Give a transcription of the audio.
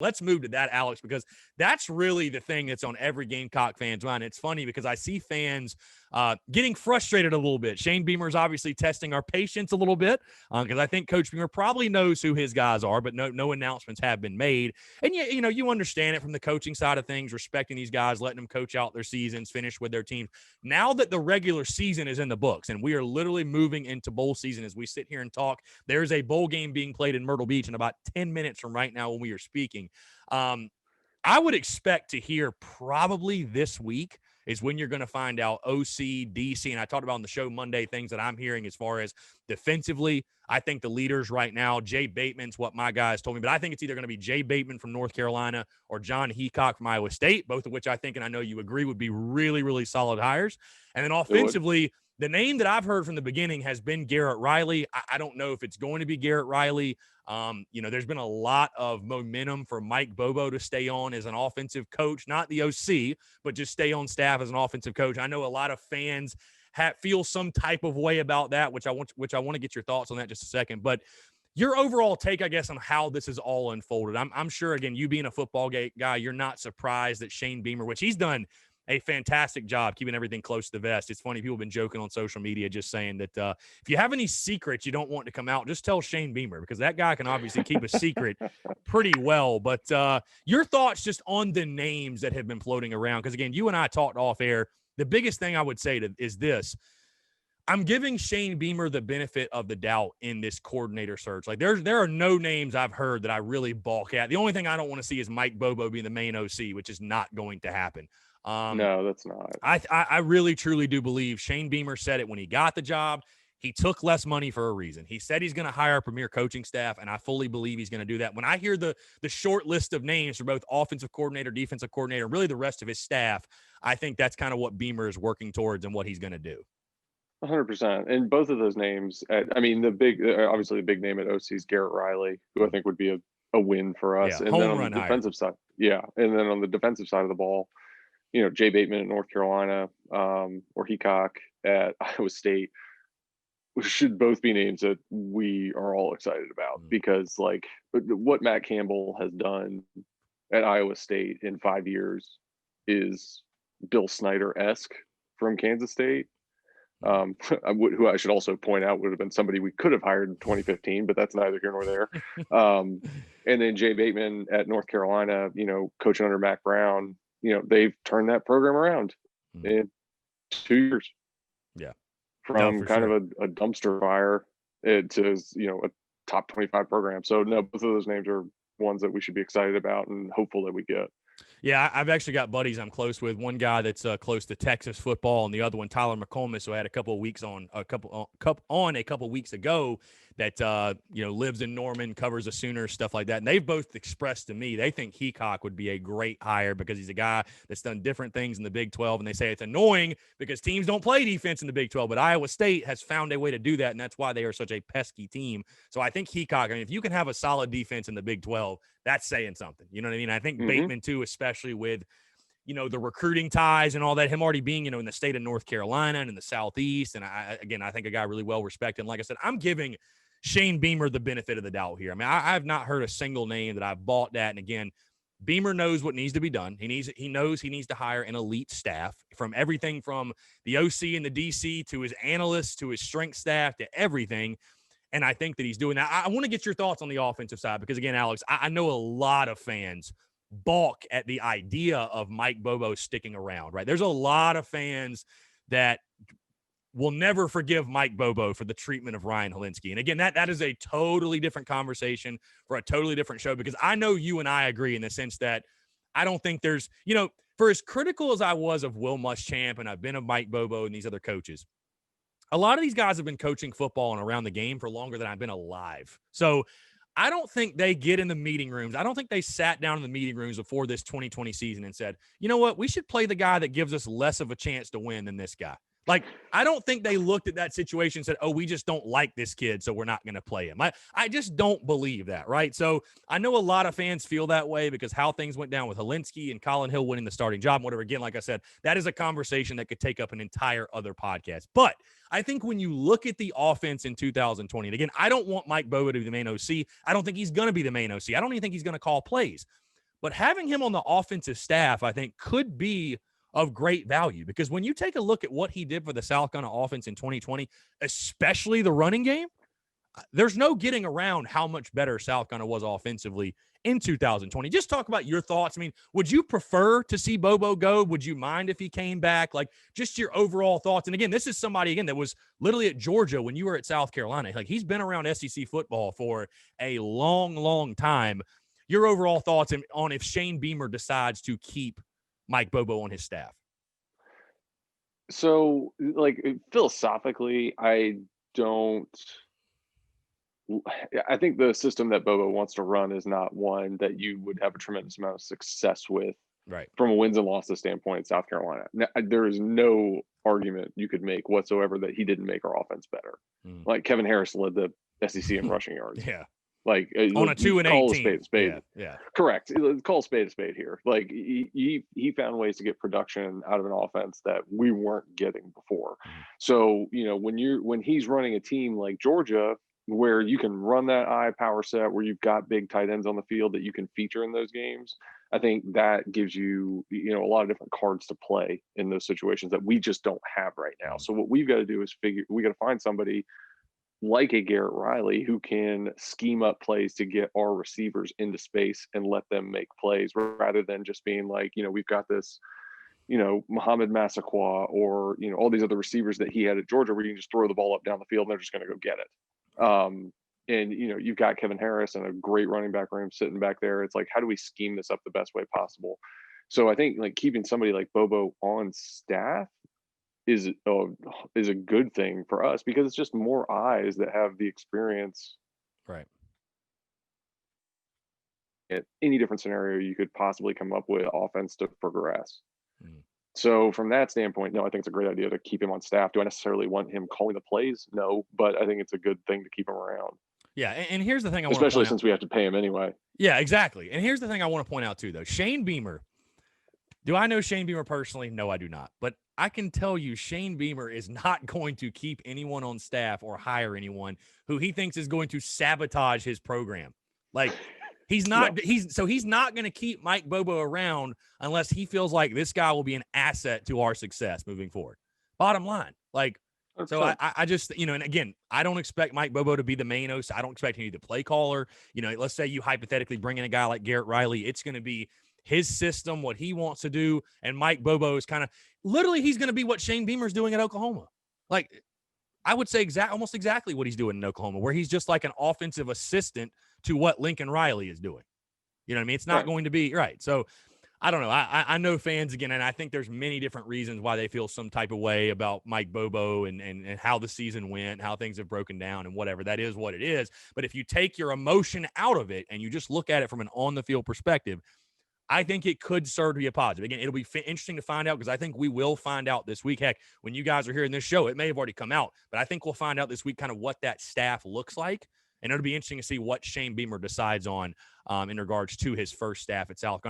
Let's move to that, Alex, because that's really the thing that's on every Gamecock fan's mind. It's funny because I see fans getting frustrated a little bit. Shane Beamer's obviously testing our patience a little bit because I think Coach Beamer probably knows who his guys are, but no announcements have been made. And you understand it from the coaching side of things, respecting these guys, letting them coach out their seasons, finish with their team. Now that the regular season is in the books and we are literally moving into bowl season as we sit here and talk, there's a bowl game being played in Myrtle Beach in about 10 minutes from right now when we are speaking. I would expect to hear probably this week is when you're going to find out OC, DC, and I talked about on the show Monday things that I'm hearing as far as defensively. I think the leaders right now, Jay Bateman's what my guys told me, but I think it's either going to be Jay Bateman from North Carolina or John Heacock from Iowa State, both of which I think, and I know you agree, would be really, really solid hires. And then offensively, the name that I've heard from the beginning has been Garrett Riley. I don't know if it's going to be Garrett Riley. There's been a lot of momentum for Mike Bobo to stay on as an offensive coach, not the OC, but just stay on staff as an offensive coach. I know a lot of fans feel some type of way about that, which I want to get your thoughts on that just a second. But your overall take, I guess, on how this is all unfolded. I'm sure, again, you being a football guy, you're not surprised that Shane Beamer, which he's done a fantastic job keeping everything close to the vest. It's funny, people have been joking on social media just saying that if you have any secrets you don't want to come out, just tell Shane Beamer because that guy can obviously keep a secret pretty well. But your thoughts just on the names that have been floating around, because, again, you and I talked off air. The biggest thing I would say is this. I'm giving Shane Beamer the benefit of the doubt in this coordinator search. Like there are no names I've heard that I really balk at. The only thing I don't want to see is Mike Bobo being the main OC, which is not going to happen. No, that's not. I really, truly do believe Shane Beamer said it when he got the job. He took less money for a reason. He said he's going to hire a premier coaching staff, and I fully believe he's going to do that. When I hear the short list of names for both offensive coordinator, defensive coordinator, really the rest of his staff, I think that's kind of what Beamer is working towards and what he's going to do. 100%. And both of those names, obviously the big name at OC is Garrett Riley, who I think would be a win for us. Yeah, and then on the defensive side, and then on the defensive side of the ball, Jay Bateman at North Carolina, or Heacock at Iowa State, should both be names that we are all excited about because, like, what Matt Campbell has done at Iowa State in 5 years is Bill Snyder-esque from Kansas State. Who I should also point out would have been somebody we could have hired in 2015, but that's neither here nor there. And then Jay Bateman at North Carolina, coaching under Mac Brown, they've turned that program around in 2 years. Yeah. From kind of a dumpster fire to, a top 25 program. So no, both of those names are ones that we should be excited about and hopeful that we get. Yeah, I've actually got buddies I'm close with. One guy that's close to Texas football, and the other one, Tyler McComas, who I had a couple weeks ago that lives in Norman, covers the Sooners, stuff like that. And they've both expressed to me they think Heacock would be a great hire because he's a guy that's done different things in the Big 12. And they say it's annoying because teams don't play defense in the Big 12, but Iowa State has found a way to do that, and that's why they are such a pesky team. So I think Heacock, if you can have a solid defense in the Big 12, that's saying something. You know what I mean? I think Bateman, too, especially with the recruiting ties and all that, him already being, in the state of North Carolina and in the Southeast. And I think a guy really well respected. And like I said, I'm giving Shane Beamer the benefit of the doubt here. I mean, I've not heard a single name that I've bought that. And again, Beamer knows what needs to be done. He knows he needs to hire an elite staff from everything from the OC and the DC to his analysts, to his strength staff, to everything. And I think that he's doing that. I want to get your thoughts on the offensive side because, again, Alex, I know a lot of fans balk at the idea of Mike Bobo sticking around, right? There's a lot of fans that will never forgive Mike Bobo for the treatment of Ryan Helinski. And again, that is a totally different conversation for a totally different show because I know you and I agree in the sense that I don't think there's, for as critical as I was of Will Muschamp and I've been of Mike Bobo and these other coaches, a lot of these guys have been coaching football and around the game for longer than I've been alive. So I don't think they get in the meeting rooms. I don't think they sat down in the meeting rooms before this 2020 season and said, you know what, we should play the guy that gives us less of a chance to win than this guy. Like, I don't think they looked at that situation and said, oh, we just don't like this kid, so we're not going to play him. I just don't believe that, right? So I know a lot of fans feel that way because how things went down with Helinski and Colin Hill winning the starting job and whatever. Again, like I said, that is a conversation that could take up an entire other podcast. But I think when you look at the offense in 2020, and again, I don't want Mike Bobo to be the main OC. I don't think he's going to be the main OC. I don't even think he's going to call plays. But having him on the offensive staff, I think, could be of great value, because when you take a look at what he did for the South Carolina offense in 2020, especially the running game, there's no getting around how much better South Carolina was offensively in 2020. Just talk about your thoughts. I mean, would you prefer to see Bobo go? Would you mind if he came back? Like, just your overall thoughts. And again, this is somebody, again, that was literally at Georgia when you were at South Carolina. Like, he's been around SEC football for a long, long time. Your overall thoughts on if Shane Beamer decides to keep Mike Bobo on his staff? So, like, philosophically, I think the system that Bobo wants to run is not one that you would have a tremendous amount of success with, right, from a wins and losses standpoint in South Carolina. Now, there is no argument you could make whatsoever that he didn't make our offense better. Like, Kevin Harris led the SEC in rushing yards. Yeah. Like, on a 2-8 call team. a spade a spade. Yeah. Correct. Call a spade here. Like, he found ways to get production out of an offense that we weren't getting before. So, when he's running a team like Georgia, where you can run that eye power set, where you've got big tight ends on the field that you can feature in those games, I think that gives you, a lot of different cards to play in those situations that we just don't have right now. So what we've got to do is we got to find somebody like a Garrett Riley who can scheme up plays to get our receivers into space and let them make plays, rather than just being like, we've got this, Muhammad Massaquoi, or, all these other receivers that he had at Georgia, where you can just throw the ball up down the field and they're just going to go get it. And you've got Kevin Harris and a great running back room sitting back there. It's like, how do we scheme this up the best way possible? So I think, like, keeping somebody like Bobo on staff is a good thing for us, because it's just more eyes that have the experience. Right. At any different scenario you could possibly come up with offense to progress. So from that standpoint, no, I think it's a great idea to keep him on staff. Do I necessarily want him calling the plays? No, but I think it's a good thing to keep him around. Yeah, and here's the thing I want to especially point out. since we have to pay him anyway. Yeah, exactly. And here's the thing I want to point out too, though. Shane Beamer. Do I know Shane Beamer personally? No, I do not. But I can tell you Shane Beamer is not going to keep anyone on staff or hire anyone who he thinks is going to sabotage his program. Like, he's not. No. He's not going to keep Mike Bobo around unless he feels like this guy will be an asset to our success moving forward. Bottom line, like. So I just, and again, I don't expect Mike Bobo to be the main host. I don't expect him to be the play caller. Let's say you hypothetically bring in a guy like Garrett Riley. It's going to be his system, what he wants to do. And Mike Bobo is kind of literally, he's going to be what Shane Beamer's doing at Oklahoma. Like, I would say almost exactly what he's doing in Oklahoma, where he's just like an offensive assistant to what Lincoln Riley is doing. You know what I mean? It's not going to be right. So I don't know. I know fans, again, and I think there's many different reasons why they feel some type of way about Mike Bobo and how the season went, how things have broken down and whatever. That is what it is. But if you take your emotion out of it and you just look at it from an on-the-field perspective, I think it could serve to be a positive. Again, it'll be interesting to find out, because I think we will find out this week. Heck, when you guys are hearing this show, it may have already come out, but I think we'll find out this week kind of what that staff looks like. And it'll be interesting to see what Shane Beamer decides on in regards to his first staff at South Carolina.